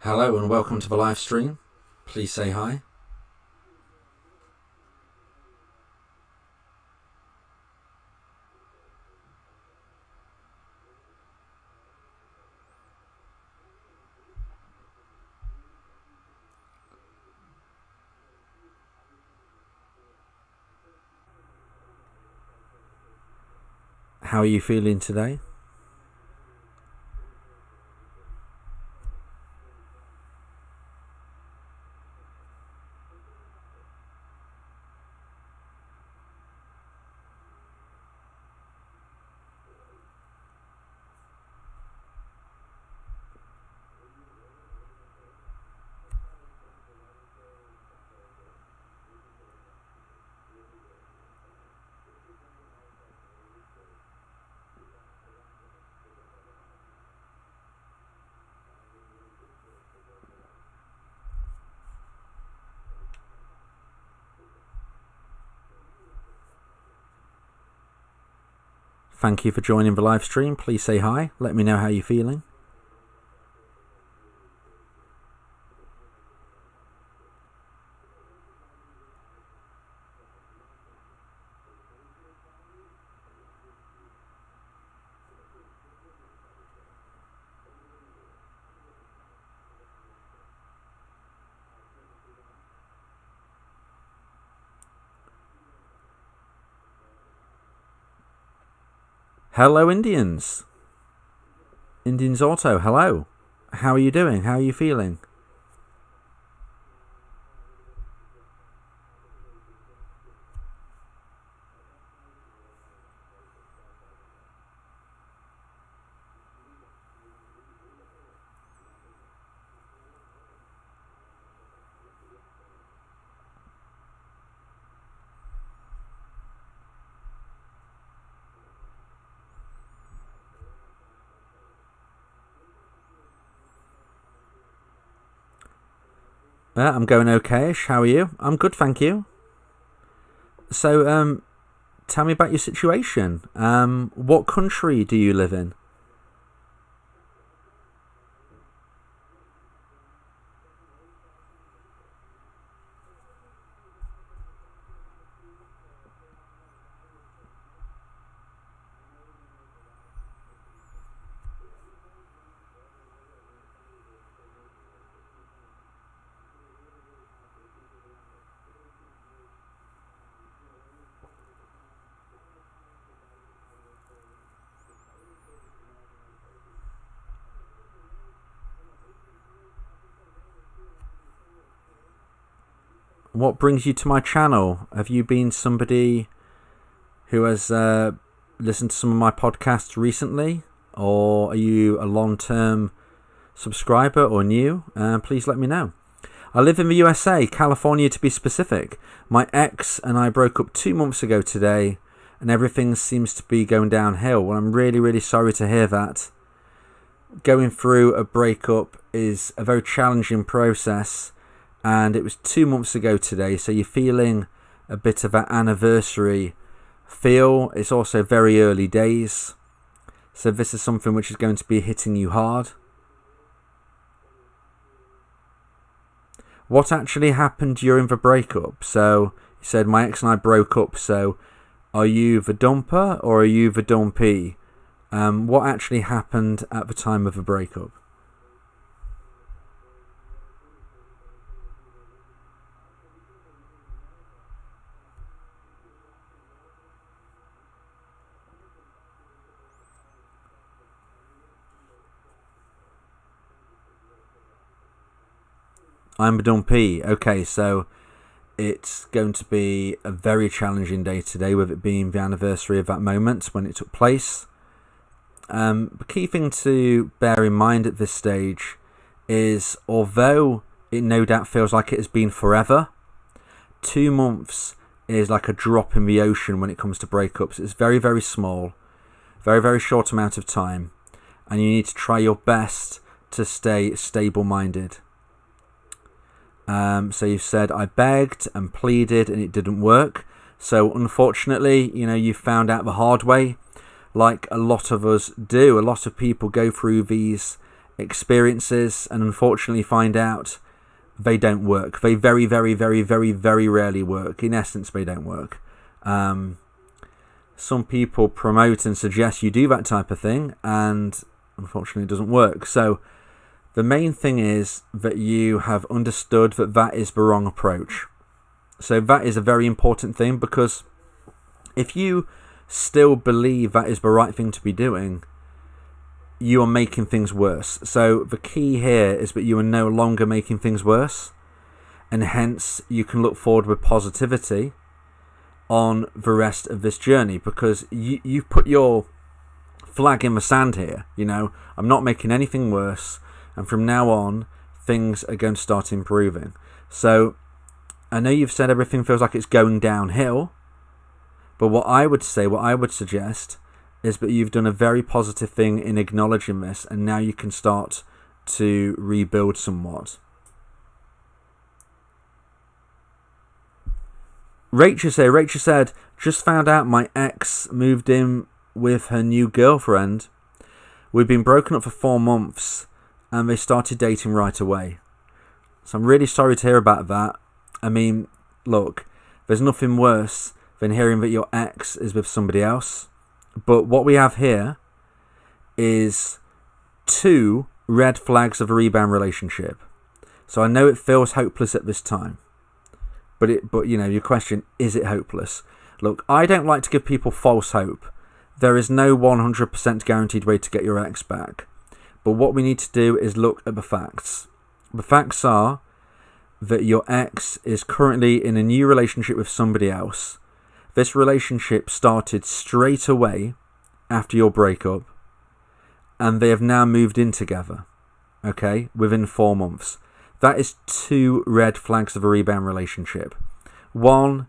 Hello and welcome to the live stream. Please say hi. How are you feeling today? Thank you for joining the live stream. Please say hi. Let me know how you're feeling. Hello, Indians. Indians Auto, hello. How are you doing? How are you feeling? I'm going okay-ish. How are you? I'm good, thank you. So, tell me about your situation. What country do you live in? What brings you to my channel? Have you been somebody who has listened to some of my podcasts recently? Or are you a long-term subscriber or new? Please let me know. I live in the USA, California to be specific. My ex and I broke up 2 months ago today, and everything seems to be going downhill. Well, I'm really, really sorry to hear that. Going through a breakup is a very challenging process, and it was 2 months ago today, so you're feeling a bit of an anniversary feel. It's also very early days, so this is something which is going to be hitting you hard. What actually happened during the breakup? So you said my ex and I broke up, so are you the dumper or are you the dumpee? What actually happened at the time of the breakup? I'm a dumpee. Okay, so it's going to be a very challenging day today, with it being the anniversary of that moment when it took place. The key thing to bear in mind at this stage is, although it no doubt feels like it has been forever, 2 months is like a drop in the ocean when it comes to breakups. It's very, very small, very, very short amount of time, and you need to try your best to stay stable-minded. So you've said, I begged and pleaded and it didn't work. So unfortunately, you found out the hard way, like a lot of us do. A lot of people go through these experiences and unfortunately find out they don't work. They very, very, very, very, very rarely work. In essence, they don't work. Some people promote and suggest you do that type of thing, and unfortunately it doesn't work. So the main thing is that you have understood that that is the wrong approach. So that is a very important thing, because if you still believe that is the right thing to be doing, you are making things worse. So the key here is that you are no longer making things worse, and hence you can look forward with positivity on the rest of this journey, because you've put your flag in the sand here. I'm not making anything worse, and from now on things are going to start improving. So I know you've said everything feels like it's going downhill, but what I would suggest is that you've done a very positive thing in acknowledging this, and now you can start to rebuild somewhat. Rachel said, just found out my ex moved in with her new girlfriend. We've been broken up for 4 months and they started dating right away. So I'm really sorry to hear about that. I mean, look, there's nothing worse than hearing that your ex is with somebody else. But what we have here is 2 red flags of a rebound relationship. So I know it feels hopeless at this time. But your question, is it hopeless? Look, I don't like to give people false hope. There is no 100% guaranteed way to get your ex back. But what we need to do is look at the facts. The facts are that your ex is currently in a new relationship with somebody else. This relationship started straight away after your breakup, and they have now moved in together, okay, within 4 months. That is 2 red flags of a rebound relationship. 1,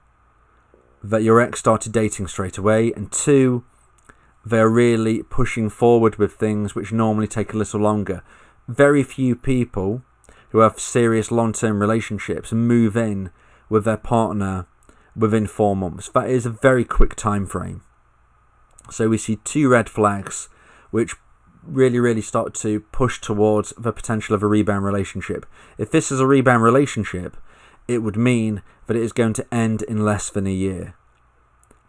that your ex started dating straight away, and 2, they're really pushing forward with things which normally take a little longer. Very few people who have serious long-term relationships move in with their partner within 4 months. That is a very quick time frame. So we see 2 red flags which really start to push towards the potential of a rebound relationship. If this is a rebound relationship, it would mean that it is going to end in less than a year.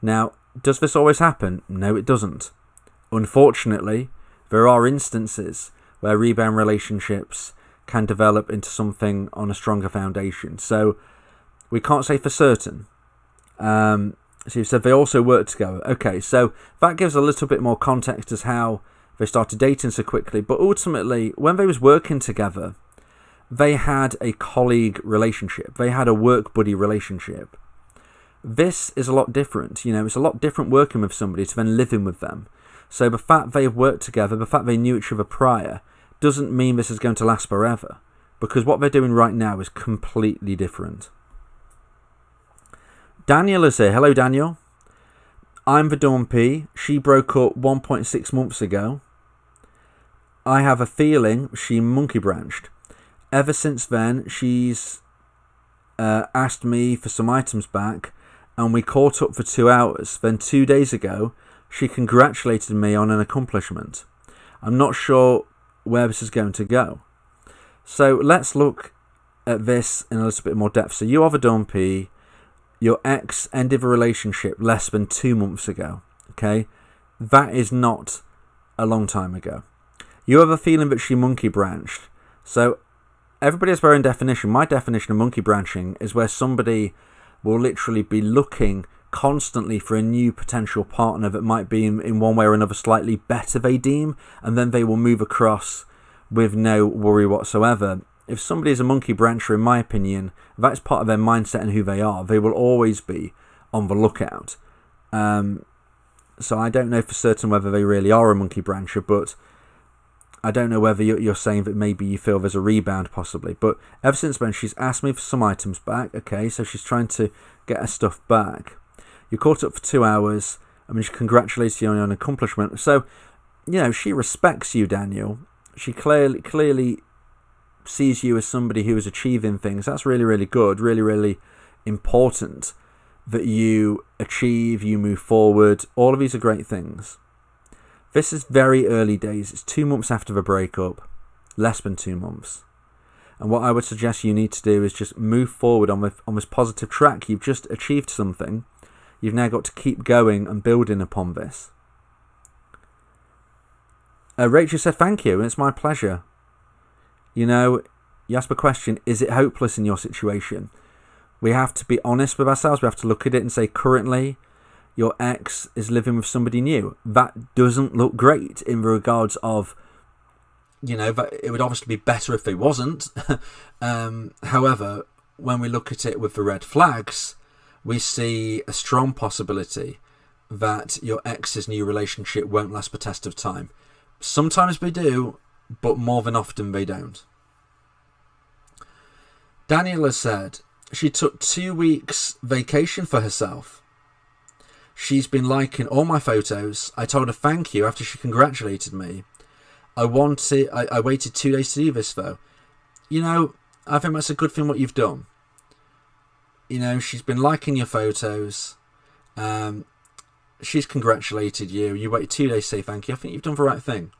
Now, does this always happen? No, it doesn't. Unfortunately, there are instances where rebound relationships can develop into something on a stronger foundation. So we can't say for certain. So you said they also work together. Okay, so that gives a little bit more context as how they started dating so quickly. But ultimately, when they was working together, they had a colleague relationship. They had a work buddy relationship. This is a lot different. It's a lot different working with somebody to then living with them. So the fact they've worked together, the fact they knew each other prior, doesn't mean this is going to last forever. Because what they're doing right now is completely different. Daniel is here. Hello, Daniel. I'm the dumpy. She broke up 1.6 months ago. I have a feeling she monkey branched. Ever since then, she's asked me for some items back, and we caught up for 2 hours. Then 2 days ago, she congratulated me on an accomplishment. I'm not sure where this is going to go. So let's look at this in a little bit more depth. So you are the dumpy. Your ex ended a relationship less than 2 months ago. Okay? That is not a long time ago. You have a feeling that she monkey branched. So everybody has their own definition. My definition of monkey branching is where somebody will literally be looking constantly for a new potential partner that might be in one way or another slightly better they deem, and then they will move across with no worry whatsoever. If somebody is a monkey brancher, in my opinion, that's part of their mindset and who they are. They will always be on the lookout. So I don't know for certain whether they really are a monkey brancher, but I don't know whether you're saying that maybe you feel there's a rebound possibly. But ever since then, she's asked me for some items back. Okay, so she's trying to get her stuff back. You caught up for 2 hours. I mean, she congratulates you on an accomplishment. So, she respects you, Daniel. She clearly sees you as somebody who is achieving things. That's really, really good. Really, really important that you achieve, you move forward. All of these are great things. This is very early days. It's 2 months after the breakup. less than 2 months. And what I would suggest you need to do is just move forward on this positive track. You've just achieved something. You've now got to keep going and building upon this. Rachel said, thank you. It's my pleasure. You asked the question, is it hopeless in your situation? We have to be honest with ourselves. We have to look at it and say, currently, your ex is living with somebody new. That doesn't look great in regards of, that it would obviously be better if it wasn't. However, when we look at it with the red flags, we see a strong possibility that your ex's new relationship won't last the test of time. Sometimes they do, but more than often they don't. Daniela said she took 2 weeks vacation for herself. She's been liking all my photos. I told her thank you after she congratulated me. I waited 2 days to do this though. I think that's a good thing what you've done. She's been liking your photos. She's congratulated you. You waited 2 days to say thank you. I think you've done the right thing.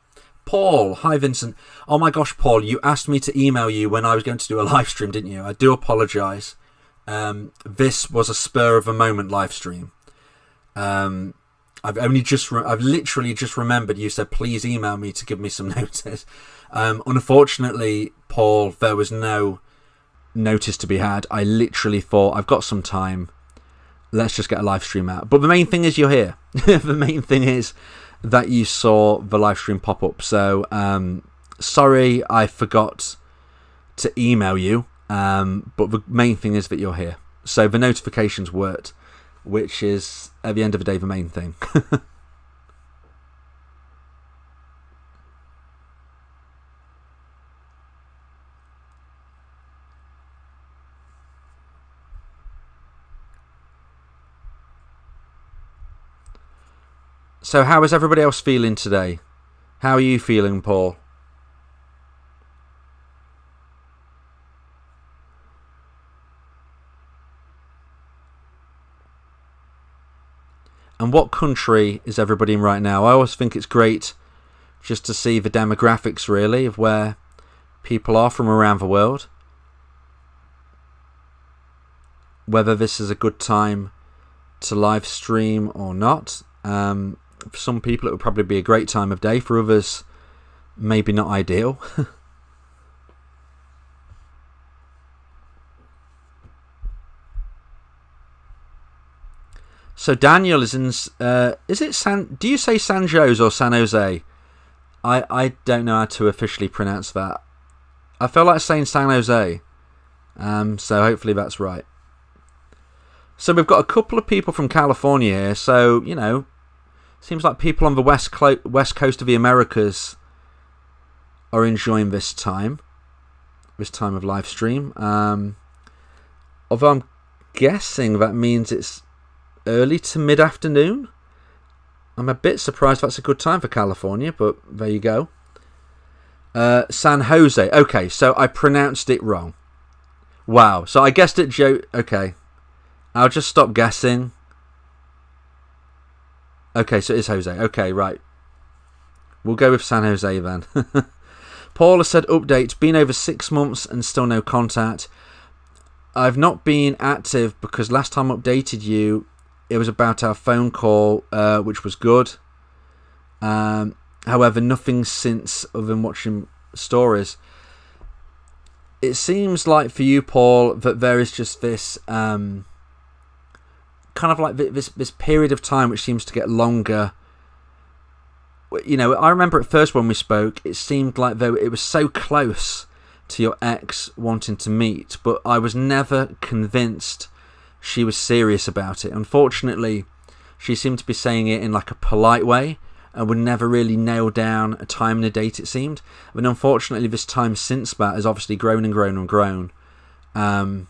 Paul, hi Vincent. Oh my gosh, Paul, you asked me to email you when I was going to do a live stream, didn't you? I do apologise. This was a spur of the moment live stream. I've literally just remembered you said please email me to give me some notice. Unfortunately, Paul, there was no notice to be had. I literally thought I've got some time. Let's just get a live stream out. But the main thing is you're here. The main thing is that you saw the live stream pop up. So sorry I forgot to email you. But the main thing is that you're here. So the notifications worked, which is at the end of the day the main thing. So how is everybody else feeling today? How are you feeling, Paul? And what country is everybody in right now? I always think it's great just to see the demographics, really, of where people are from around the world. Whether this is a good time to live stream or not. For some people, it would probably be a great time of day. For others, maybe not ideal. So Daniel is in. Is it do you say San Jose or San Jose? I don't know how to officially pronounce that. I feel like saying San Jose. So hopefully that's right. So we've got a couple of people from California here. So seems like people on the west coast of the Americas are enjoying this time of live stream. Although I'm guessing that means it's early to mid-afternoon. I'm a bit surprised that's a good time for California, but there you go. San Jose. Okay, so I pronounced it wrong. Wow. So I guessed it, Joe. Okay. I'll just stop guessing. Okay, so it is Jose. Okay, right. We'll go with San Jose then. Paula said, update. Been over 6 months and still no contact. I've not been active because last time I updated you, it was about our phone call, which was good. However, nothing since other than watching stories. It seems like for you, Paul, that there is just this kind of like this period of time which seems to get longer. I remember at first when we spoke, it seemed like though it was so close to your ex wanting to meet, but I was never convinced she was serious about it. Unfortunately, she seemed to be saying it in like a polite way and would never really nail down a time and a date, it seemed. But unfortunately, this time since that has obviously grown and grown and grown. And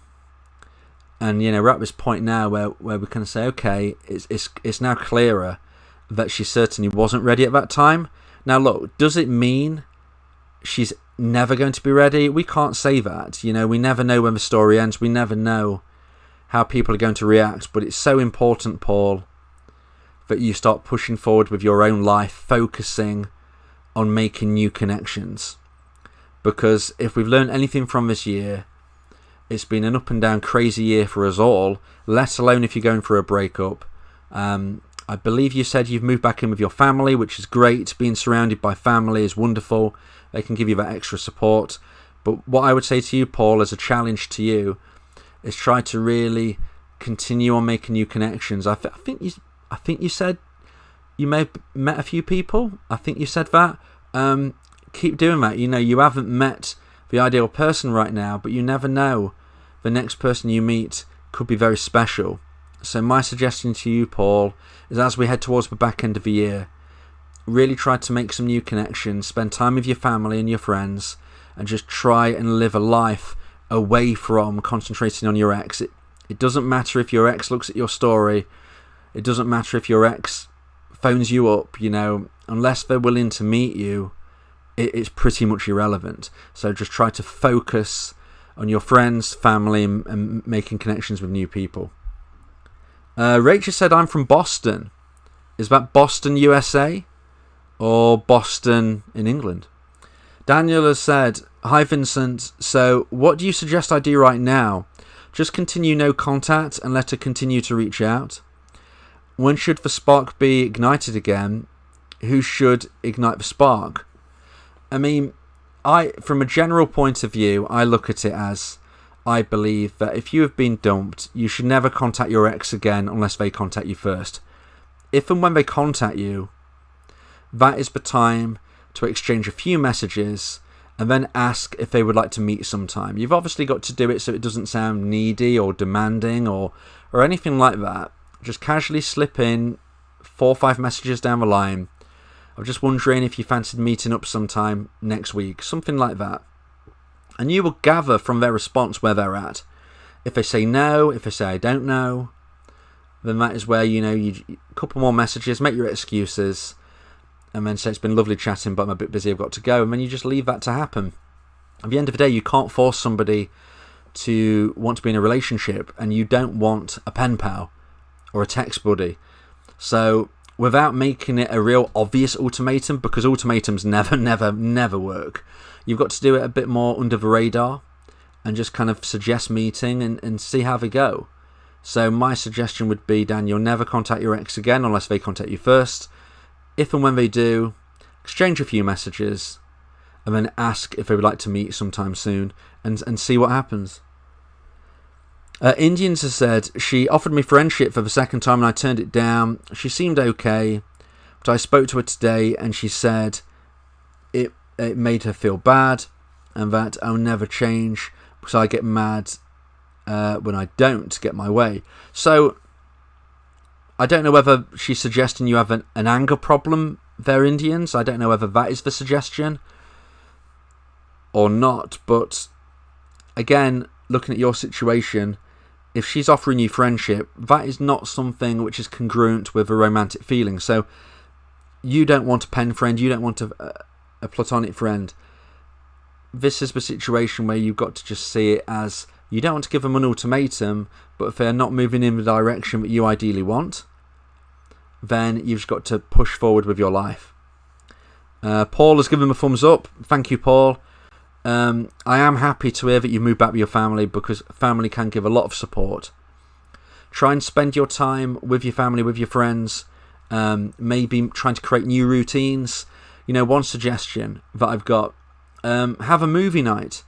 we're at this point now where we can say, okay, it's now clearer that she certainly wasn't ready at that time. Now look, does it mean she's never going to be ready? We can't say that. We never know when the story ends. We never know how people are going to react. But it's so important, Paul, that you start pushing forward with your own life, focusing on making new connections. Because if we've learned anything from this year, it's been an up and down crazy year for us all, let alone if you're going through a breakup. I believe you said you've moved back in with your family, which is great. Being surrounded by family is wonderful. They can give you that extra support. But what I would say to you, Paul, as a challenge to you, is try to really continue on making new connections. I think you said you may have met a few people. I think you said that. Keep doing that. You haven't met the ideal person right now, but you never know. The next person you meet could be very special. So my suggestion to you, Paul, is as we head towards the back end of the year, really try to make some new connections, spend time with your family and your friends, and just try and live a life away from concentrating on your ex. It doesn't matter if your ex looks at your story. It doesn't matter if your ex phones you up, unless they're willing to meet you, it's pretty much irrelevant. So just try to focus on your friends, family, and making connections with new people. Rachel said, I'm from Boston. Is that Boston, USA? Or Boston in England? Daniel has said, hi Vincent, so what do you suggest I do right now? Just continue no contact and let her continue to reach out? When should the spark be ignited again? Who should ignite the spark? I mean, from a general point of view, I look at it as, I believe that if you have been dumped, you should never contact your ex again unless they contact you first. If and when they contact you, that is the time to exchange a few messages and then ask if they would like to meet sometime. You've obviously got to do it so it doesn't sound needy or demanding or anything like that. Just casually slip in 4 or 5 messages down the line. I'm just wondering if you fancied meeting up sometime next week, something like that. And you will gather from their response where they're at. If they say no, if they say I don't know, then that is where, you a couple more messages, make your excuses, and then say it's been lovely chatting, but I'm a bit busy, I've got to go. And then you just leave that to happen. At the end of the day, you can't force somebody to want to be in a relationship, and you don't want a pen pal or a text buddy. So without making it a real obvious ultimatum, because ultimatums never work, you've got to do it a bit more under the radar and just kind of suggest meeting and see how they go. So my suggestion would be, Dan, you'll never contact your ex again unless they contact you first. If and when they do, exchange a few messages and then ask if they would like to meet sometime soon and see what happens. Indians has said, she offered me friendship for the second time and I turned it down. She seemed okay, but I spoke to her today and she said it made her feel bad and that I'll never change because I get mad when I don't get my way. So I don't know whether she's suggesting you have an anger problem there, Indians. I don't know whether that is the suggestion or not, but again, looking at your situation, if she's offering you friendship, that is not something which is congruent with a romantic feeling. So you don't want a pen friend, you don't want a platonic friend. This is the situation where you've got to just see it as, you don't want to give them an ultimatum, but if they're not moving in the direction that you ideally want, then you've just got to push forward with your life. Paul has given them a thumbs up. Thank you, Paul. I am happy to hear that you moved back with your family, because family can give a lot of support. Try and spend your time with your family, with your friends, maybe trying to create new routines. One suggestion that I've got, have a movie night.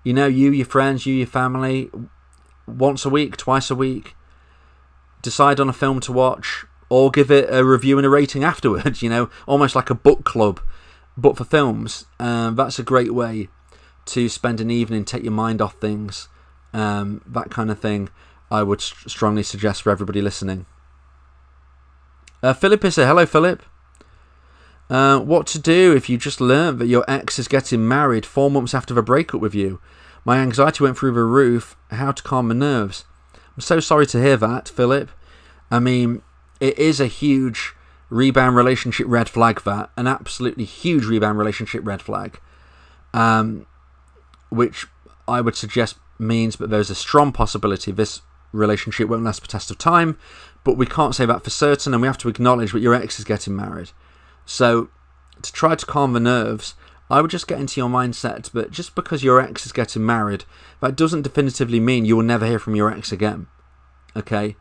You, your friends, your family, once a week, twice a week. Decide on a film to watch, or give it a review and a rating afterwards, almost like a book club, but for films. That's a great way to spend an evening, take your mind off things, that kind of thing. I would strongly suggest for everybody listening. Philip is here. Hello, Philip. What to do if you just learned that your ex is getting married 4 months after the breakup with you? My anxiety went through the roof. How to calm my nerves? I'm so sorry to hear that, Philip. I mean, it is a huge rebound relationship red flag, that. An absolutely huge rebound relationship red flag. Which I would suggest means that there's a strong possibility this relationship won't last the test of time, but we can't say that for certain, and we have to acknowledge that your ex is getting married. So to try to calm the nerves, I would just get into your mindset, but just because your ex is getting married, that doesn't definitively mean you will never hear from your ex again. Okay?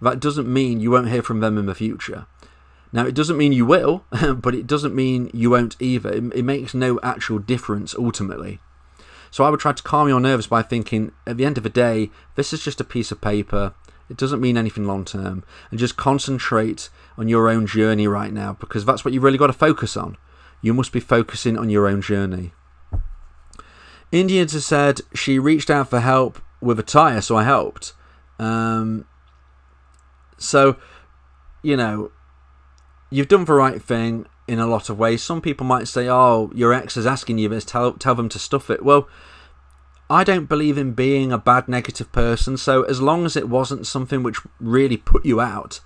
That doesn't mean you won't hear from them in the future. Now, it doesn't mean you will, but it doesn't mean you won't either. It makes no actual difference ultimately. So I would try to calm your nerves by thinking, at the end of the day, this is just a piece of paper. It doesn't mean anything long term. And just concentrate on your own journey right now, because that's what you really got to focus on. You must be focusing on your own journey. Indians has said she reached out for help with a tyre, so I helped. So, you know, you've done the right thing in a lot of ways. Some people might say, oh, your ex is asking you this, tell them to stuff it. Well, I don't believe in being a bad negative person, so as long as it wasn't something which really put you out,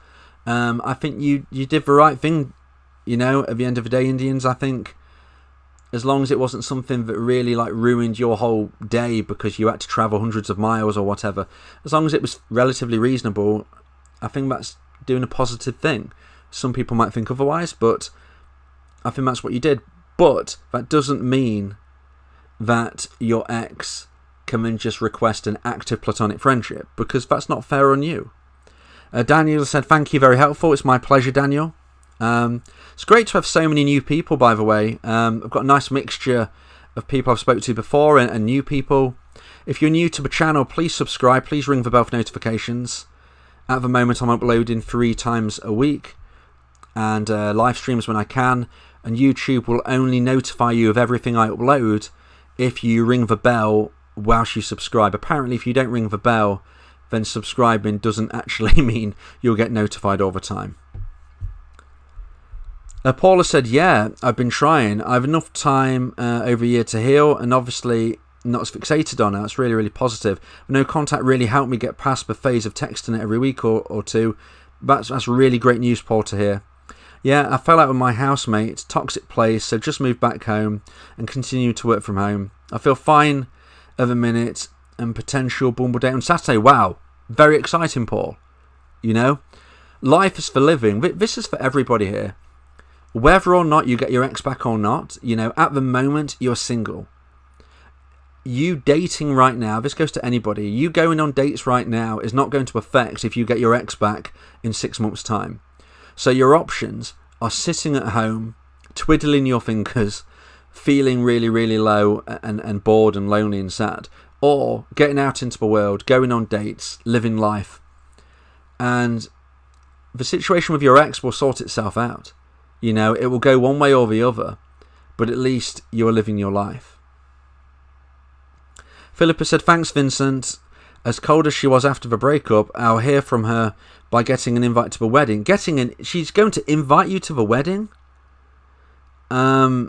I think you did the right thing, you know, at the end of the day, Indians. I think as long as it wasn't something that really like ruined your whole day because you had to travel hundreds of miles or whatever, as long as it was relatively reasonable, I think that's doing a positive thing. Some people might think otherwise, but I think that's what you did. But that doesn't mean that your ex can then just request an active platonic friendship, because that's not fair on you. Daniel said, thank you, very helpful. It's my pleasure, Daniel. It's great to have so many new people, by the way. I've got a nice mixture of people I've spoken to before and new people. If you're new to the channel, please subscribe. Please ring the bell for notifications. At the moment, I'm uploading 3 times a week and live streams when I can. And YouTube will only notify you of everything I upload if you ring the bell whilst you subscribe. Apparently, if you don't ring the bell, then subscribing doesn't actually mean you'll get notified all the time. Paula said, yeah, I've been trying. I have enough time over a year to heal, and obviously not as fixated on it. It's really, really positive. No contact really helped me get past the phase of texting it every week or two. That's really great news, Paul, to hear. Yeah, I fell out with my housemate, toxic place, so just moved back home and continue to work from home. I feel fine at the minute, and potential bumble date on Saturday. Wow, very exciting, Paul. You know, life is for living. This is for everybody here. Whether or not you get your ex back or not, you know, at the moment, you're single. You dating right now, this goes to anybody, you going on dates right now is not going to affect if you get your ex back in 6 months' time. So your options are sitting at home, twiddling your fingers, feeling really, really low and bored and lonely and sad, or getting out into the world, going on dates, living life. And the situation with your ex will sort itself out. You know, it will go one way or the other, but at least you're living your life. Philippa said, thanks, Vincent. As cold as she was after the breakup, I'll hear from her by getting an invite to the wedding. She's going to invite you to the wedding? I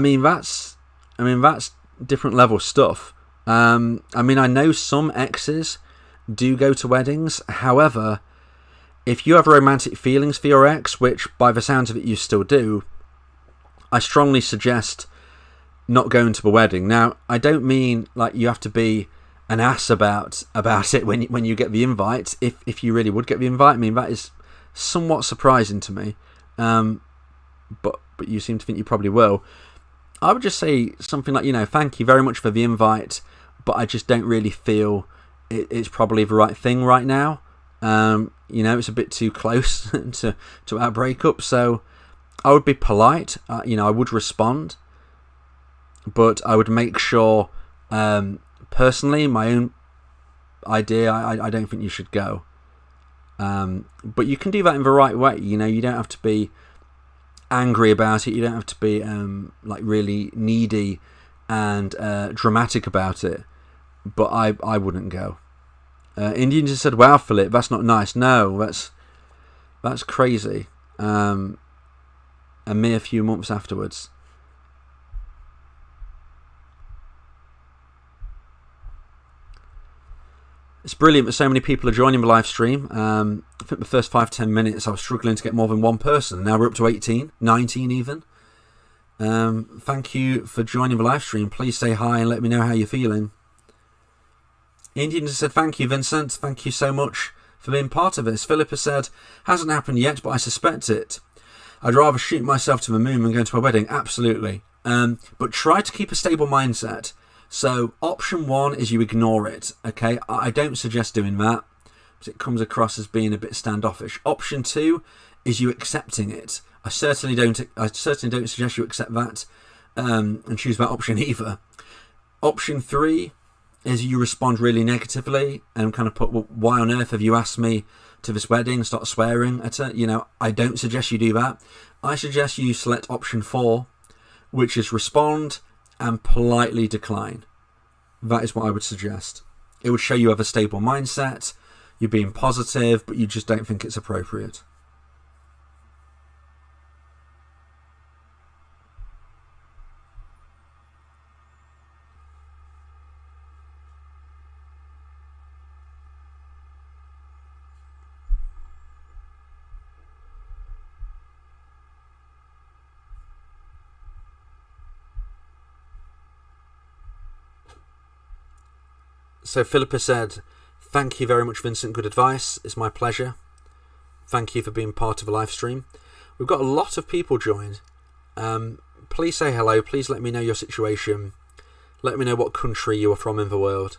mean, that's different level stuff. I mean, I know some exes do go to weddings. However, if you have romantic feelings for your ex, which by the sounds of it you still do, I strongly suggest not going to the wedding. Now, I don't mean like you have to be an ass about it when you get the invite. If you really would get the invite, I mean, that is somewhat surprising to me. But you seem to think you probably will. I would just say something like, you know, thank you very much for the invite, but I just don't really feel it's probably the right thing right now. You know, it's a bit too close to our breakup, so I would be polite. You know, I would respond, but I would make sure, personally, my own idea, I don't think you should go. But you can do that in the right way. You know, you don't have to be angry about it. You don't have to be like really needy and dramatic about it. But I wouldn't go. Indians just said, wow, Philip, that's not nice. No, that's crazy. A mere few months afterwards. It's brilliant that so many people are joining the live stream. I think the first 5-10 minutes I was struggling to get more than one person. Now we're up to 18, 19 even. Thank you for joining the live stream. Please say hi and let me know how you're feeling. Indian said, thank you, Vincent. Thank you so much for being part of this. Philippa said, hasn't happened yet, but I suspect it. I'd rather shoot myself to the moon than go to a wedding. Absolutely. But try to keep a stable mindset. So option 1 is you ignore it. Okay, I don't suggest doing that because it comes across as being a bit standoffish. Option 2 is you accepting it. I certainly don't suggest you accept that and choose that option either. Option 3 is you respond really negatively and kind of put, well, why on earth have you asked me to this wedding? Start swearing at her. I don't suggest you do that. I suggest you select option 4, which is respond and politely decline. That is what I would suggest. It would show you have a stable mindset, you're being positive, but you just don't think it's appropriate. So Philippa said, thank you very much, Vincent. Good advice. It's my pleasure. Thank you for being part of a live stream. We've got a lot of people joined. Please say hello. Please let me know your situation. Let me know what country you are from in the world.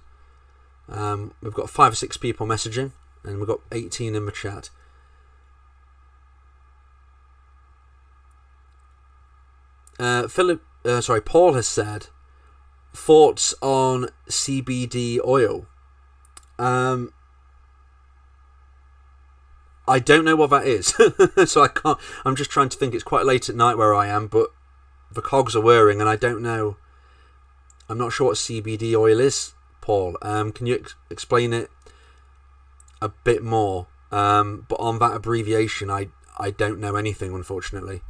We've got 5 or 6 people messaging, and we've got 18 in the chat. Paul has said, thoughts on CBD oil. I don't know what that is. So I can't. I'm just trying to think. It's quite late at night where I am, but the cogs are whirring and I don't know. I'm not sure what CBD oil is, Paul. Can you explain it a bit more? But on that abbreviation, I don't know anything, unfortunately.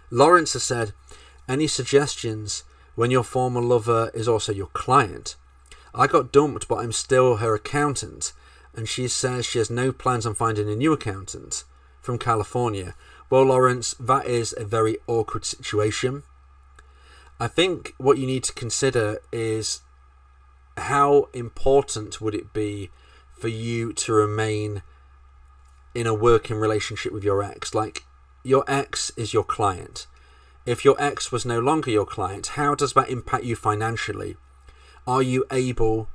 Lawrence has said, any suggestions when your former lover is also your client? I got dumped, but I'm still her accountant, and she says she has no plans on finding a new accountant from California. Well, Lawrence, that is a very awkward situation. I think what you need to consider is how important would it be for you to remain in a working relationship with your ex? Like, your ex is your client. If your ex was no longer your client, how does that impact you financially? Are you able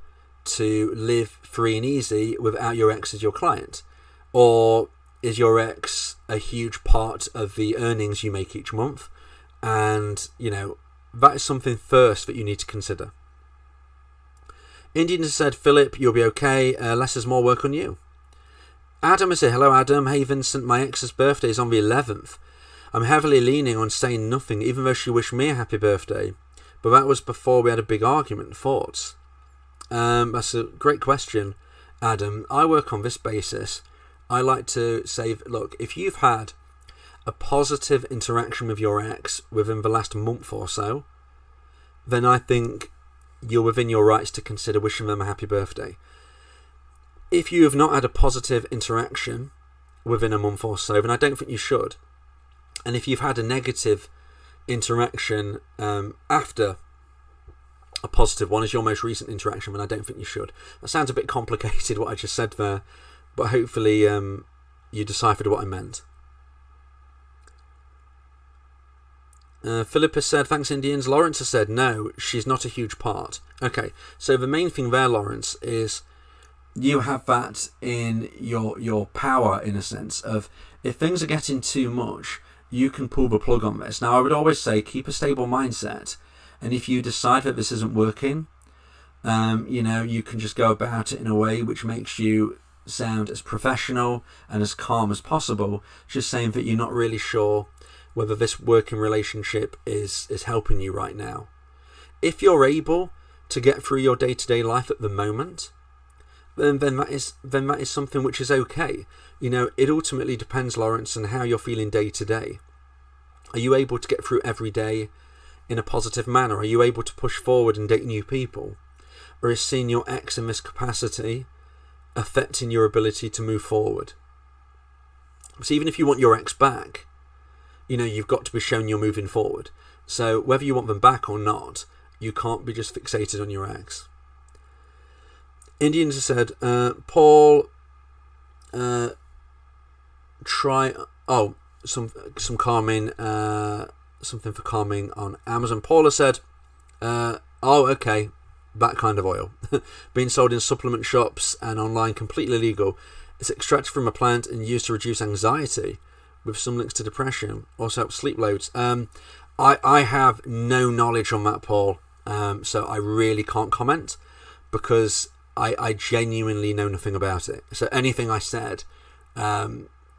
to live free and easy without your ex as your client? Or is your ex a huge part of the earnings you make each month? And, that is something first that you need to consider. Indian has said, Philip, you'll be okay. Less is more work on you. Adam is here. Hello, Adam. Hey, Vincent. My ex's birthday is on the 11th. I'm heavily leaning on saying nothing, even though she wished me a happy birthday. But that was before we had a big argument. Thoughts? That's a great question, Adam. I work on this basis. I like to say, look, if you've had a positive interaction with your ex within the last month or so, then I think you're within your rights to consider wishing them a happy birthday. If you have not had a positive interaction within a month or so, then I don't think you should. And if you've had a negative interaction after a positive one as your most recent interaction, then I don't think you should. That sounds a bit complicated, what I just said there, but hopefully you deciphered what I meant. Philip has said, thanks, Indians. Lawrence has said, no, she's not a huge part. Okay, so the main thing there, Lawrence, is you have that in your power, in a sense, of if things are getting too much, you can pull the plug on this. Now, I would always say keep a stable mindset, and if you decide that this isn't working, you can just go about it in a way which makes you sound as professional and as calm as possible, just saying that you're not really sure whether this working relationship is helping you right now. If you're able to get through your day-to-day life at the moment, then that is something which is okay. It ultimately depends, Lawrence, on how you're feeling day to day. Are you able to get through every day in a positive manner? Are you able to push forward and date new people? Or is seeing your ex in this capacity affecting your ability to move forward? So even if you want your ex back, you've got to be shown you're moving forward. So whether you want them back or not, you can't be just fixated on your ex. Indians have said, Paul, some calming, something for calming on Amazon. Paula said, "Oh, okay, that kind of oil being sold in supplement shops and online, completely legal. It's extracted from a plant and used to reduce anxiety, with some links to depression. Also helps sleep loads." I have no knowledge on that, Paul. So I really can't comment because I genuinely know nothing about it. So anything I said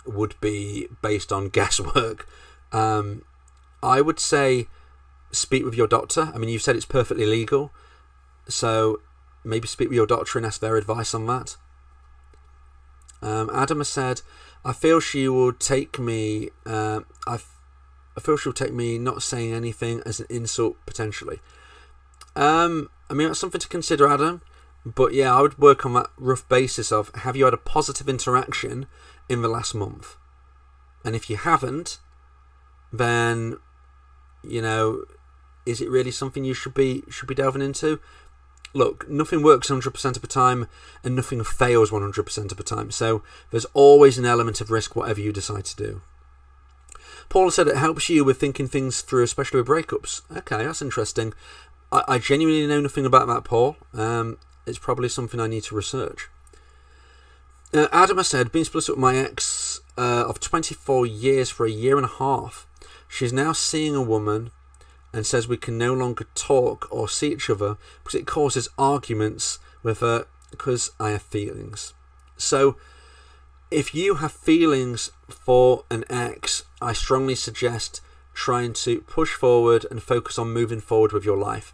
would be based on guesswork. I would say speak with your doctor. I mean, you've said it's perfectly legal, so maybe speak with your doctor and ask their advice on that. Adam has said, I feel she will take me not saying anything as an insult, potentially. I mean, that's something to consider, Adam. But yeah, I would work on that rough basis of, have you had a positive interaction in the last month? And if you haven't, then, you know, is it really something you should be delving into? Look, nothing works 100% of the time, and nothing fails 100% of the time. So there's always an element of risk, whatever you decide to do. Paul said it helps you with thinking things through, especially with breakups. Okay, that's interesting. I genuinely know nothing about that, Paul. It's probably something I need to research. Adam has said, being split up with my ex of 24 years for a year and a half. She's now seeing a woman and says we can no longer talk or see each other because it causes arguments with her because I have feelings. So if you have feelings for an ex, I strongly suggest trying to push forward and focus on moving forward with your life.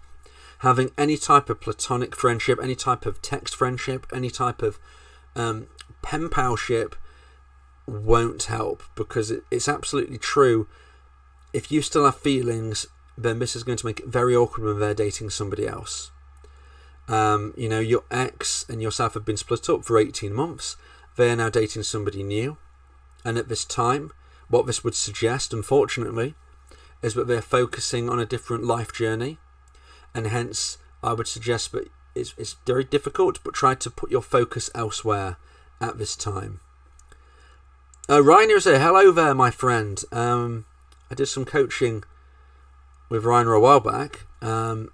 Having any type of platonic friendship, any type of text friendship, any type of pen palship won't help, because it's absolutely true. If you still have feelings, then this is going to make it very awkward when they're dating somebody else. You know, your ex and yourself have been split up for 18 months. They are now dating somebody new. And at this time, what this would suggest, unfortunately, is that they're focusing on a different life journey. And hence, I would suggest that it's very difficult, but try to put your focus elsewhere at this time. Rainer is here. Hello there, my friend. I did some coaching with Rainer a while back. I'm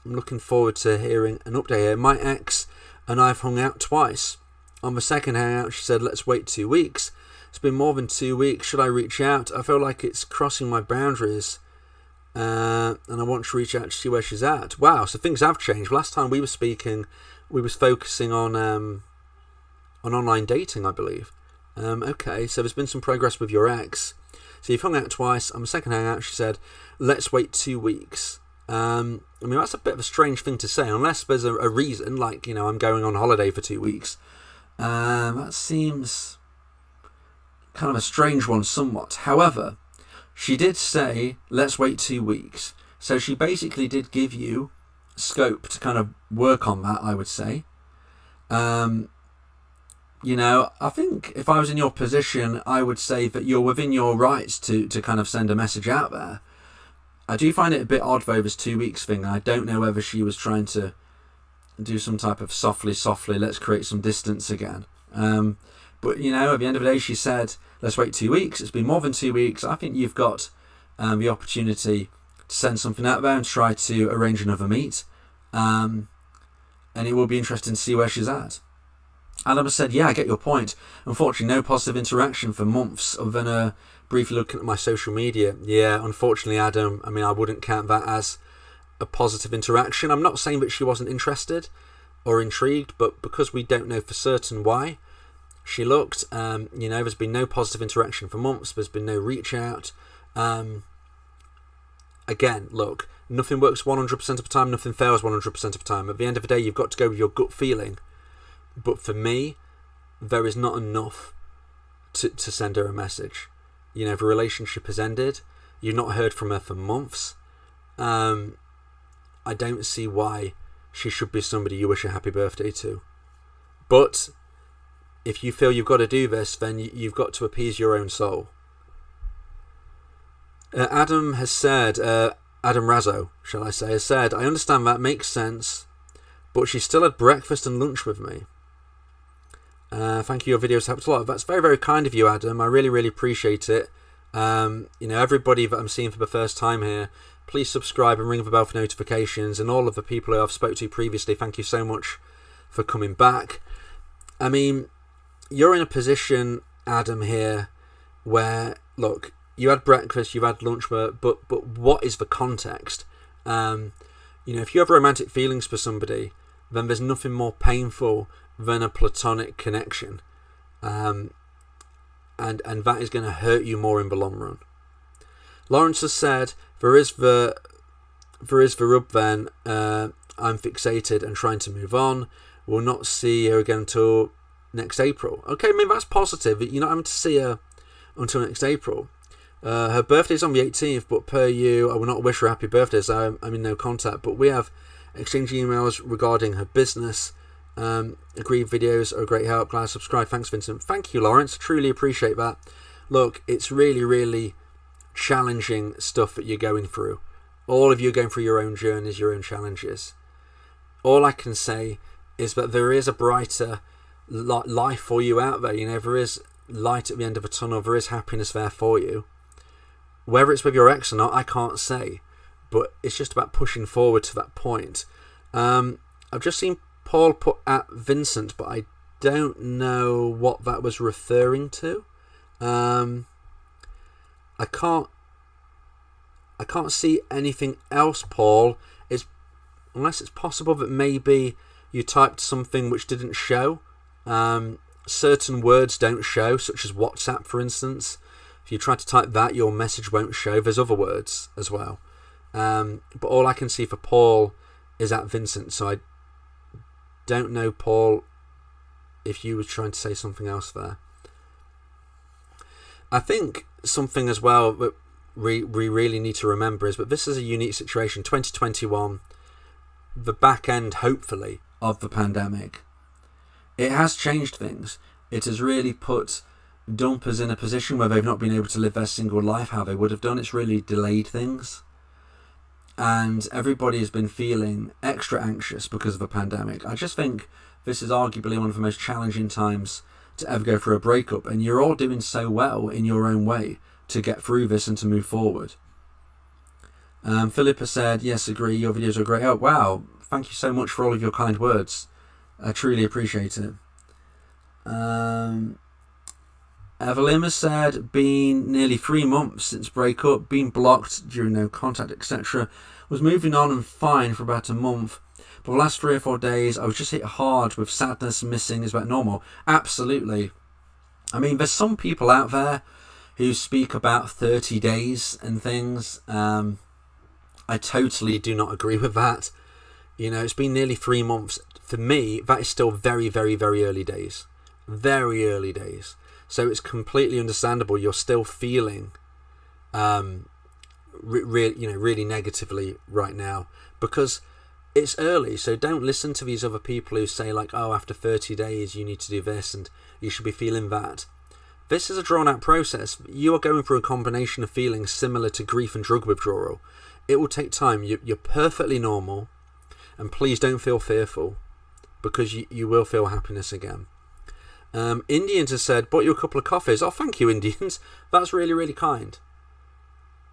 looking forward to hearing an update here. My ex and I've hung out twice. On the second hangout, she said, let's wait 2 weeks. It's been more than 2 weeks. Should I reach out? I feel like it's crossing my boundaries. And I want to reach out to see where she's at. Wow, so things have changed. Last time we were speaking, we was focusing on online dating, I believe. Okay, so there's been some progress with your ex. So you've hung out twice. On the second hangout, she said, let's wait 2 weeks. I mean, that's a bit of a strange thing to say, unless there's a reason, like, you know, I'm going on holiday for 2 weeks. That seems kind of a strange one somewhat. However, she did say, let's wait 2 weeks. So she basically did give you scope to kind of work on that, I would say. You know, I think if I was in your position, I would say that you're within your rights to kind of send a message out there. I do find it a bit odd, though, this 2 weeks thing. I don't know whether she was trying to do some type of softly, let's create some distance again. But, you know, at the end of the day, she said, let's wait 2 weeks. It's been more than 2 weeks. I think you've got the opportunity to send something out there and try to arrange another meet. And it will be interesting to see where she's at. Adam said, yeah, I get your point. Unfortunately, no positive interaction for months other than briefly looking at my social media. Yeah, unfortunately, Adam, I mean, I wouldn't count that as a positive interaction. I'm not saying that she wasn't interested or intrigued, but because we don't know for certain why she looked, you know, there's been no positive interaction for months. There's been no reach out. Again, look, nothing works 100% of the time. Nothing fails 100% of the time. At the end of the day, you've got to go with your gut feeling. But for me, there is not enough to send her a message. You know, if a relationship has ended, you've not heard from her for months. I don't see why she should be somebody you wish a happy birthday to. But if you feel you've got to do this, then you've got to appease your own soul. Adam has said, Adam Razzo, shall I say, has said, I understand that makes sense, but she still had breakfast and lunch with me. Thank you, your videos helped a lot. That's very, very kind of you, Adam. I really, really appreciate it. Everybody that I'm seeing for the first time here, please subscribe and ring the bell for notifications. And all of the people who I've spoke to previously, thank you so much for coming back. I mean, you're in a position, Adam, here where, look, you had breakfast, you had lunch, but what is the context? If you have romantic feelings for somebody, then there's nothing more painful than a platonic connection. And that is going to hurt you more in the long run. Lawrence has said, there is the rub then, I'm fixated and trying to move on. We'll not see her again until next April. Okay, I mean, that's positive. You're not having to see her until next April. Her birthday's on the 18th, but per you, I will not wish her happy birthday, so I'm in no contact. But we have exchanged emails regarding her business. Agreed videos are a great help. Glad to subscribe. Thanks, Vincent. Thank you, Lawrence. Truly appreciate that. Look, it's really, really challenging stuff that you're going through. All of you are going through your own journeys, your own challenges. All I can say is that there is a brighter life for you out there. There is light at the end of a tunnel. There is happiness there for you. Whether it's with your ex or not, I can't say. But it's just about pushing forward to that point. I've just seen Paul put at Vincent, but I don't know what that was referring to. I can't see anything else, Paul. Unless it's possible that maybe you typed something which didn't show. Certain words don't show, such as WhatsApp, for instance. If you try to type that, your message won't show. There's other words as well. But all I can see for Paul is at Vincent, so I don't know, Paul, if you were trying to say something else there. I think something as well that we really need to remember is that this is a unique situation. 2021, the back end, hopefully, of the pandemic. It has changed things. It has really put dumpers in a position where they've not been able to live their single life how they would have done. It's really delayed things. And everybody has been feeling extra anxious because of the pandemic. I just think this is arguably one of the most challenging times to ever go through a breakup. And you're all doing so well in your own way to get through this and to move forward. Philippa said, yes, agree, your videos are great. Oh, wow. Thank you so much for all of your kind words. I truly appreciate it. Evelyn has said, been nearly 3 months since breakup, been blocked during no contact, etc. Was moving on and fine for about a month. But the last 3 or 4 days, I was just hit hard with sadness and missing. Is that normal? Absolutely. I mean, there's some people out there who speak about 30 days and things. I totally do not agree with that. It's been nearly 3 months. For me, that is still very, very, very early days. Very early days. So it's completely understandable you're still feeling really negatively right now because it's early. So don't listen to these other people who say like, oh, after 30 days you need to do this and you should be feeling that. This is a drawn out process. You are going through a combination of feelings similar to grief and drug withdrawal. It will take time. You're perfectly normal, and please don't feel fearful because you will feel happiness again. Indians has said, bought you a couple of coffees. Oh, thank you, Indians. That's really, really kind.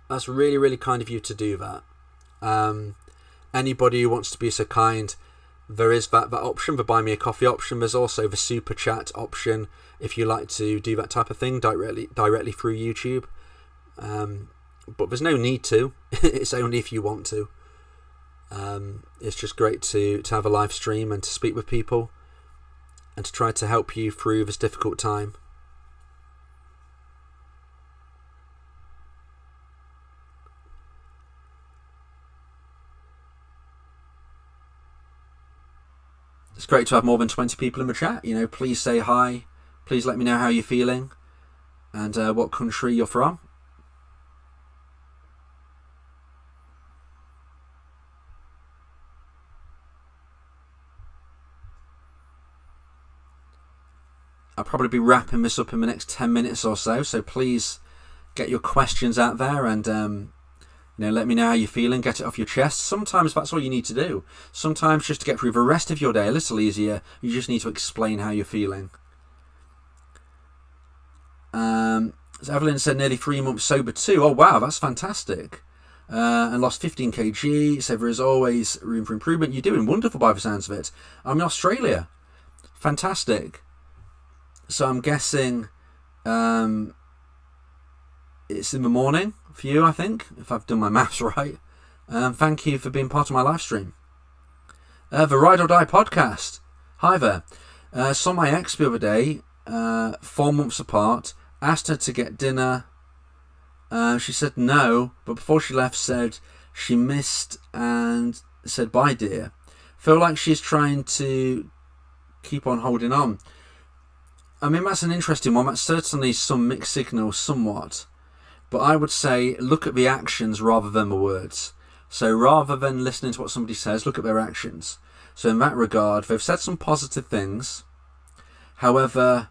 That's really, really kind of you to do that. Anybody who wants to be so kind, there is that option, the buy me a coffee option. There's also the super chat option if you like to do that type of thing directly through YouTube. But there's no need to. It's only if you want to. It's just great to have a live stream and to speak with people and to try to help you through this difficult time. It's great to have more than 20 people in the chat. Please say hi. Please let me know how you're feeling and what country you're from. I'll probably be wrapping this up in the next 10 minutes or so. So please get your questions out there and let me know how you're feeling. Get it off your chest. Sometimes that's all you need to do. Sometimes just to get through the rest of your day a little easier, you just need to explain how you're feeling. So Evelyn said nearly 3 months sober too. Oh wow, that's fantastic. And lost 15 kg. So there is always room for improvement. You're doing wonderful by the sounds of it. I'm in Australia. Fantastic. So I'm guessing it's in the morning for you, I think, if I've done my maths right. Thank you for being part of my live stream. The Ride or Die podcast. Hi there. Saw my ex the other day, 4 months apart. Asked her to get dinner. She said no, but before she left said she missed and said bye dear. Feel like she's trying to keep on holding on. I mean, that's an interesting one. That's certainly some mixed signals somewhat. But I would say look at the actions rather than the words. So rather than listening to what somebody says, look at their actions. So in that regard, they've said some positive things. However,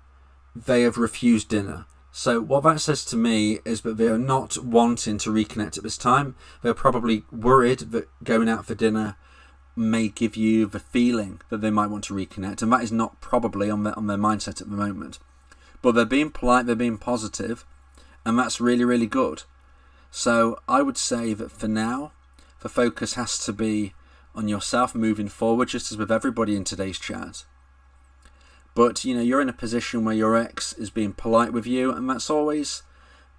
they have refused dinner. So what that says to me is that they are not wanting to reconnect at this time. They're probably worried that going out for dinner may give you the feeling that they might want to reconnect, and that is not probably on their mindset at the moment. But they're being polite, they're being positive, and that's really, really good. So I would say that for now, the focus has to be on yourself moving forward, just as with everybody in today's chat. But you're in a position where your ex is being polite with you, and that's always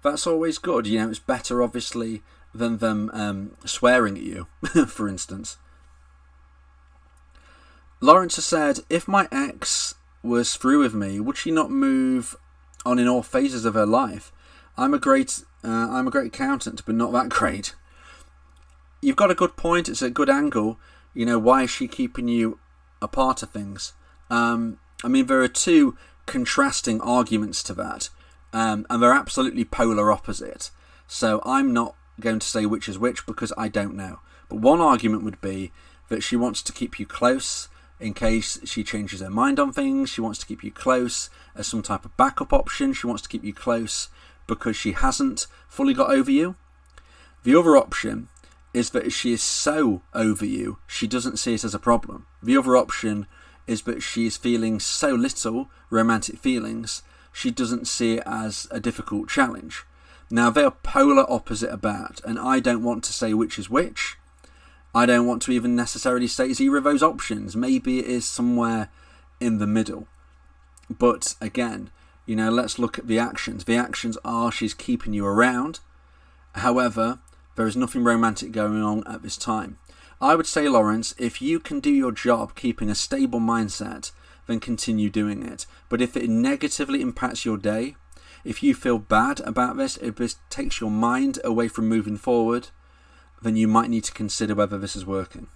good. It's better obviously than them swearing at you, for instance. Lawrence has said, if my ex was through with me, would she not move on in all phases of her life? I'm a great accountant, but not that great. You've got a good point. It's a good angle. Why is she keeping you apart of things? I mean, there are two contrasting arguments to that, and they're absolutely polar opposite. So I'm not going to say which is which because I don't know. But one argument would be that she wants to keep you close in case she changes her mind on things. She wants to keep you close as some type of backup option. She wants to keep you close because she hasn't fully got over you. The other option is that she is so over you, she doesn't see it as a problem. The other option is that she is feeling so little romantic feelings, she doesn't see it as a difficult challenge. Now, they are polar opposite about, and I don't want to say which is which. I don't want to even necessarily say it's either of those options. Maybe it is somewhere in the middle. But again, let's look at the actions. The actions are she's keeping you around. However, there is nothing romantic going on at this time. I would say, Lawrence, if you can do your job keeping a stable mindset, then continue doing it. But if it negatively impacts your day, if you feel bad about this, if this takes your mind away from moving forward, then you might need to consider whether this is working.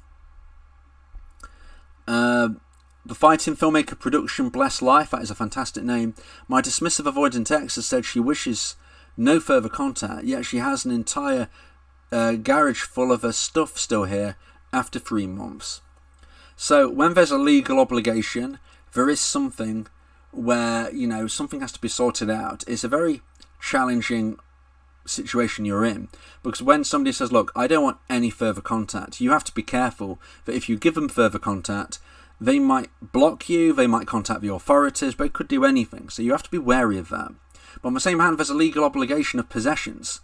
The Fighting Filmmaker Production, bless life, that is a fantastic name. My dismissive avoidant ex has said she wishes no further contact, yet she has an entire garage full of her stuff still here after 3 months. So when there's a legal obligation, there is something where something has to be sorted out. It's a very challenging situation you're in, because when somebody says, look, I don't want any further contact, you have to be careful that if you give them further contact, they might block you, they might contact the authorities, but it could do anything. So you have to be wary of that. But on the same hand, there's a legal obligation of possessions,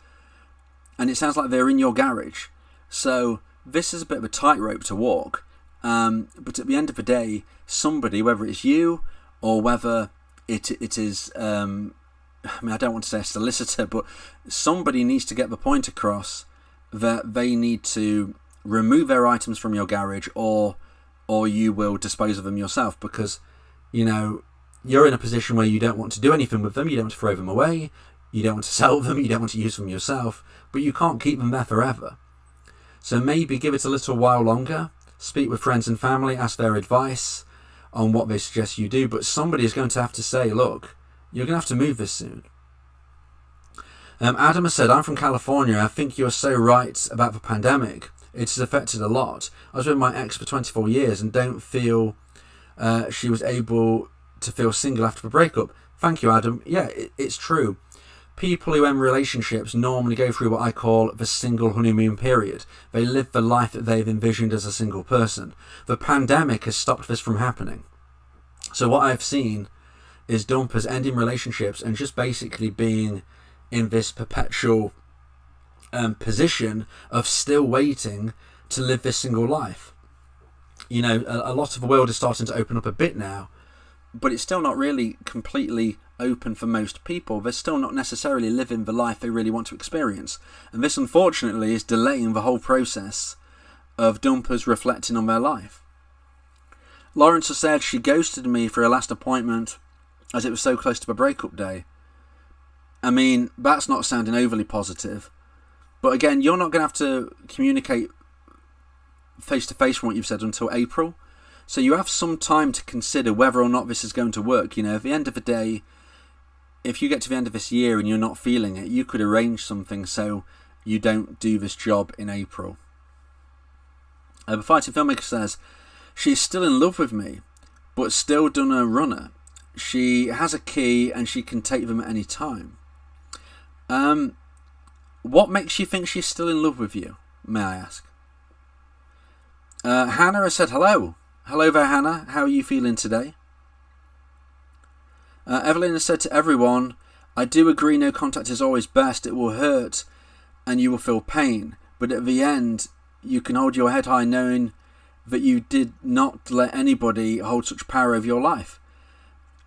and it sounds like they're in your garage. So this is a bit of a tightrope to walk. But at the end of the day, somebody, whether it's you or whether it is, I don't want to say a solicitor, but somebody needs to get the point across that they need to remove their items from your garage, or you will dispose of them yourself, because you're in a position where you don't want to do anything with them, you don't want to throw them away, you don't want to sell them, you don't want to use them yourself, but you can't keep them there forever. So maybe give it a little while longer, speak with friends and family, ask their advice on what they suggest you do, but somebody is going to have to say, look, you're going to have to move this soon. Adam has said, I'm from California. I think you're so right about the pandemic. It has affected a lot. I was with my ex for 24 years and don't feel she was able to feel single after the breakup. Thank you, Adam. Yeah, it's true. People who end relationships normally go through what I call the single honeymoon period. They live the life that they've envisioned as a single person. The pandemic has stopped this from happening. So what I've seen is dumpers ending relationships and just basically being in this perpetual position of still waiting to live this single life. You know, a lot of the world is starting to open up a bit now, but it's still not really completely open for most people. They're still not necessarily living the life they really want to experience. And this, unfortunately, is delaying the whole process of dumpers reflecting on their life. Lawrence has said she ghosted me for her last appointment as it was so close to the breakup day. I mean, that's not sounding overly positive. But again, you're not going to have to communicate face-to-face from what you've said until April. So you have some time to consider whether or not this is going to work. You know, at the end of the day, if you get to the end of this year and you're not feeling it, you could arrange something so you don't do this job in April. The Fighting Filmmaker says, she's still in love with me, but still done a runner. She has a key and she can take them at any time. What makes you think she's still in love with you, may I ask? Hannah has said hello. Hello there, Hannah. How are you feeling today? Evelyn has said to everyone, I do agree no contact is always best. It will hurt and you will feel pain. But at the end, you can hold your head high knowing that you did not let anybody hold such power over your life.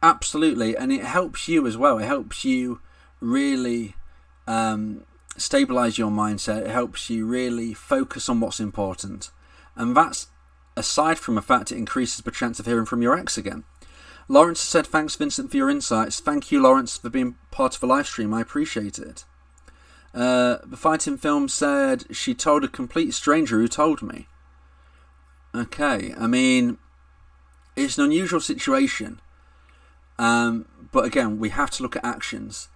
Absolutely. And it helps you as well. It helps you really stabilize your mindset. It helps you really focus on what's important. And that's aside from the fact it increases the chance of hearing from your ex again. Lawrence said, thanks Vincent for your insights. Thank you, Lawrence, for being part of the live stream. I appreciate it. The Fighting Film said she told a complete stranger who told me. Okay, I mean, it's an unusual situation. But again, we have to look at actions.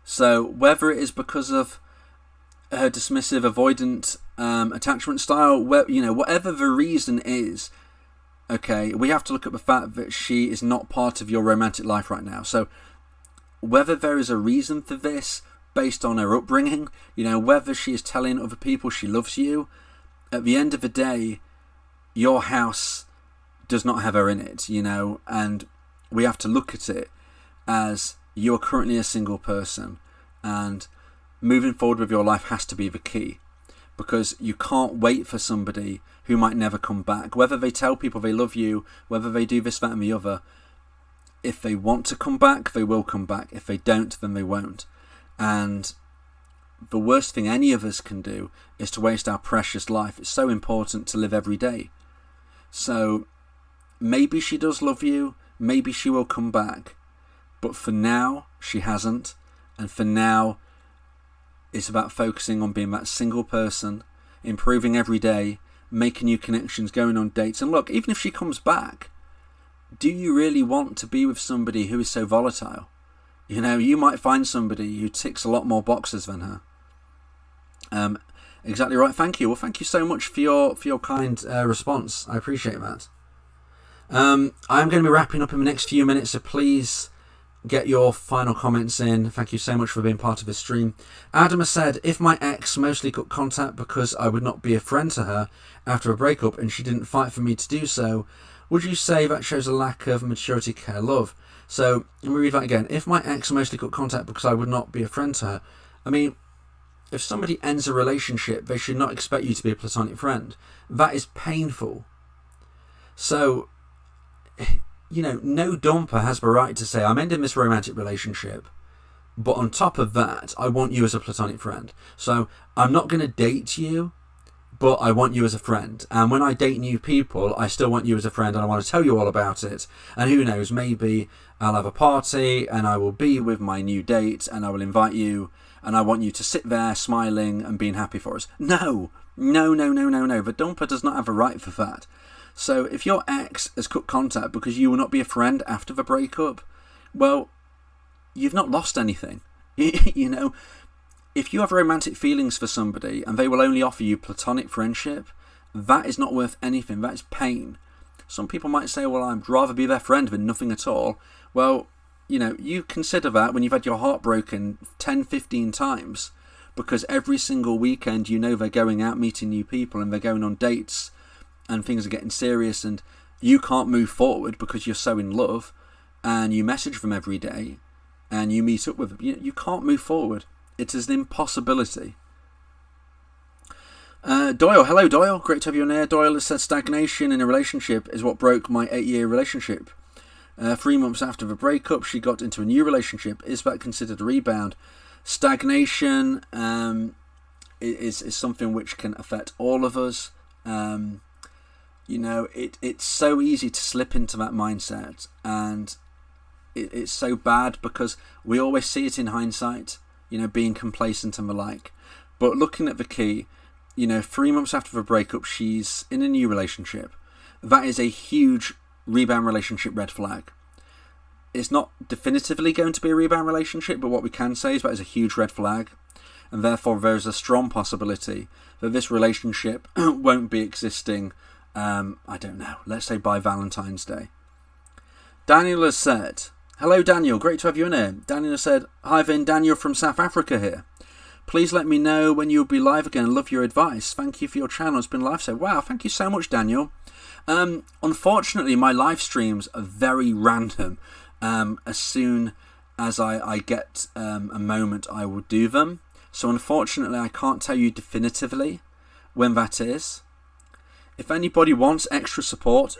So whether it is because of her dismissive, avoidant attachment style, whatever the reason is, okay, we have to look at the fact that she is not part of your romantic life right now. So whether there is a reason for this based on her upbringing, whether she is telling other people she loves you, at the end of the day, your house does not have her in it, and we have to look at it as you're currently a single person, and moving forward with your life has to be the key, because you can't wait for somebody who might never come back. Whether they tell people they love you, whether they do this, that and the other, if they want to come back, they will come back. If they don't, then they won't. And the worst thing any of us can do is to waste our precious life. It's so important to live every day. So maybe she does love you, maybe she will come back, but for now she hasn't. And for now it's about focusing on being that single person, improving every day, making new connections, going on dates. And look, even if she comes back, do you really want to be with somebody who is so volatile? You might find somebody who ticks a lot more boxes than her. Exactly right. Thank you. Well, thank you so much for your kind response. I appreciate that. I'm going to be wrapping up in the next few minutes, so please get your final comments in. Thank you so much for being part of this stream. Adam has said, if my ex mostly cut contact because I would not be a friend to her after a breakup and she didn't fight for me to do so, would you say that shows a lack of maturity, care, love? So, let me read that again. If my ex mostly cut contact because I would not be a friend to her, I mean, if somebody ends a relationship, they should not expect you to be a platonic friend. That is painful. So, no dumper has the right to say, I'm ending this romantic relationship, but on top of that, I want you as a platonic friend. So I'm not going to date you, but I want you as a friend. And when I date new people, I still want you as a friend and I want to tell you all about it. And who knows, maybe I'll have a party and I will be with my new date and I will invite you and I want you to sit there smiling and being happy for us. No. The dumper does not have a right for that. So if your ex has cut contact because you will not be a friend after the breakup, well, you've not lost anything. If you have romantic feelings for somebody and they will only offer you platonic friendship, that is not worth anything. That is pain. Some people might say, well, I'd rather be their friend than nothing at all. Well, you consider that when you've had your heart broken 10, 15 times, because every single weekend, they're going out meeting new people and they're going on dates and things are getting serious and you can't move forward because you're so in love and you message them every day. and you meet up with them, you can't move forward. It is an impossibility. Doyle, hello Doyle, great to have you on air. Doyle has said stagnation in a relationship is what broke my 8-year relationship. 3 months after the breakup, she got into a new relationship. Is that considered a rebound? Stagnation is something which can affect all of us. It's so easy to slip into that mindset, and it's so bad because we always see it in hindsight, being complacent and the like. But looking at the key, 3 months after the breakup, she's in a new relationship. That is a huge rebound relationship red flag. It's not definitively going to be a rebound relationship, but what we can say is that is a huge red flag, and therefore there is a strong possibility that this relationship won't be existing, I don't know, let's say by Valentine's Day. Daniel has said, hello Daniel, great to have you in here. Daniel has said, hi Vin, Daniel from South Africa here. Please let me know when you'll be live again. I love your advice. Thank you for your channel. It's been live. So, wow, thank you so much, Daniel. Unfortunately, my live streams are very random. As soon as I get a moment, I will do them. So, unfortunately, I can't tell you definitively when that is. If anybody wants extra support,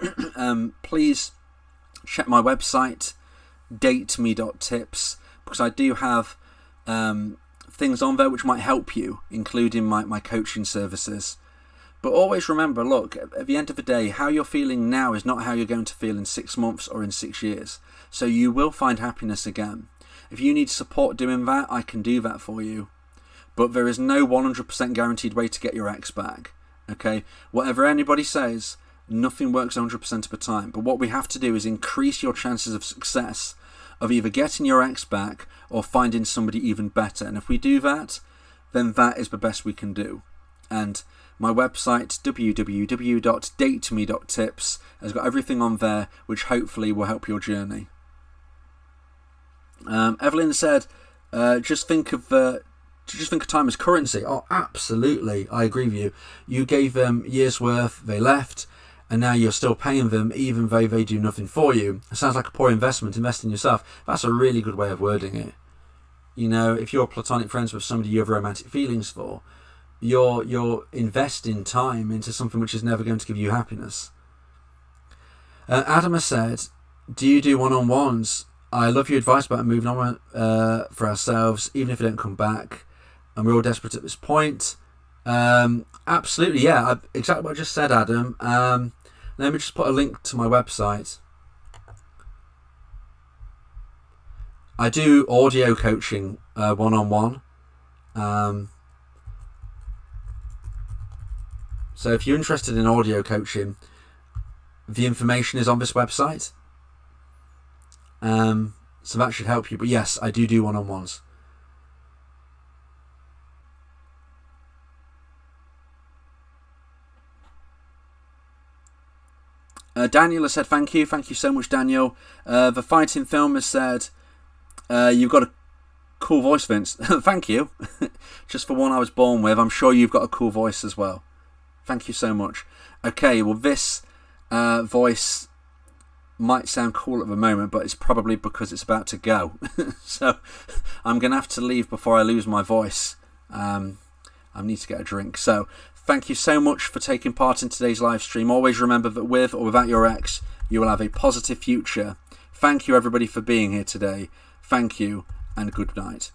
please check my website, dateme.tips, because I do have things on there which might help you, including my coaching services. But always remember, look, at the end of the day, how you're feeling now is not how you're going to feel in 6 months or in 6 years. So you will find happiness again. If you need support doing that, I can do that for you. But there is no 100% guaranteed way to get your ex back. Okay? Whatever anybody says, nothing works 100% of the time. But what we have to do is increase your chances of success of either getting your ex back or finding somebody even better. And if we do that, then that is the best we can do. And my website, www.dateme.tips, has got everything on there which hopefully will help your journey. Evelyn said, just think of time as currency. Oh, absolutely. I agree with you. You gave them years worth, they left, and now you're still paying them even though they do nothing for you. It sounds like a poor investment. Invest in yourself. That's a really good way of wording it. If you're platonic friends with somebody you have romantic feelings for, you're investing time into something which is never going to give you happiness. Adam has said, do you do one-on-ones? I love your advice about moving on for ourselves, even if we don't come back, and we're all desperate at this point. Absolutely, yeah, exactly what I just said, Adam. Let me just put a link to my website. I do audio coaching one-on-one. So if you're interested in audio coaching, the information is on this website. So that should help you. But yes, I do one-on-ones. Daniel has said thank you. Thank you so much, Daniel. The Fighting Film has said, you've got a cool voice, Vince. Thank you. Just for one I was born with, I'm sure you've got a cool voice as well. Thank you so much. Okay, well this voice might sound cool at the moment, but it's probably because it's about to go. So I'm going to have to leave before I lose my voice. I need to get a drink. So thank you so much for taking part in today's live stream. Always remember that with or without your ex, you will have a positive future. Thank you everybody for being here today. Thank you and good night.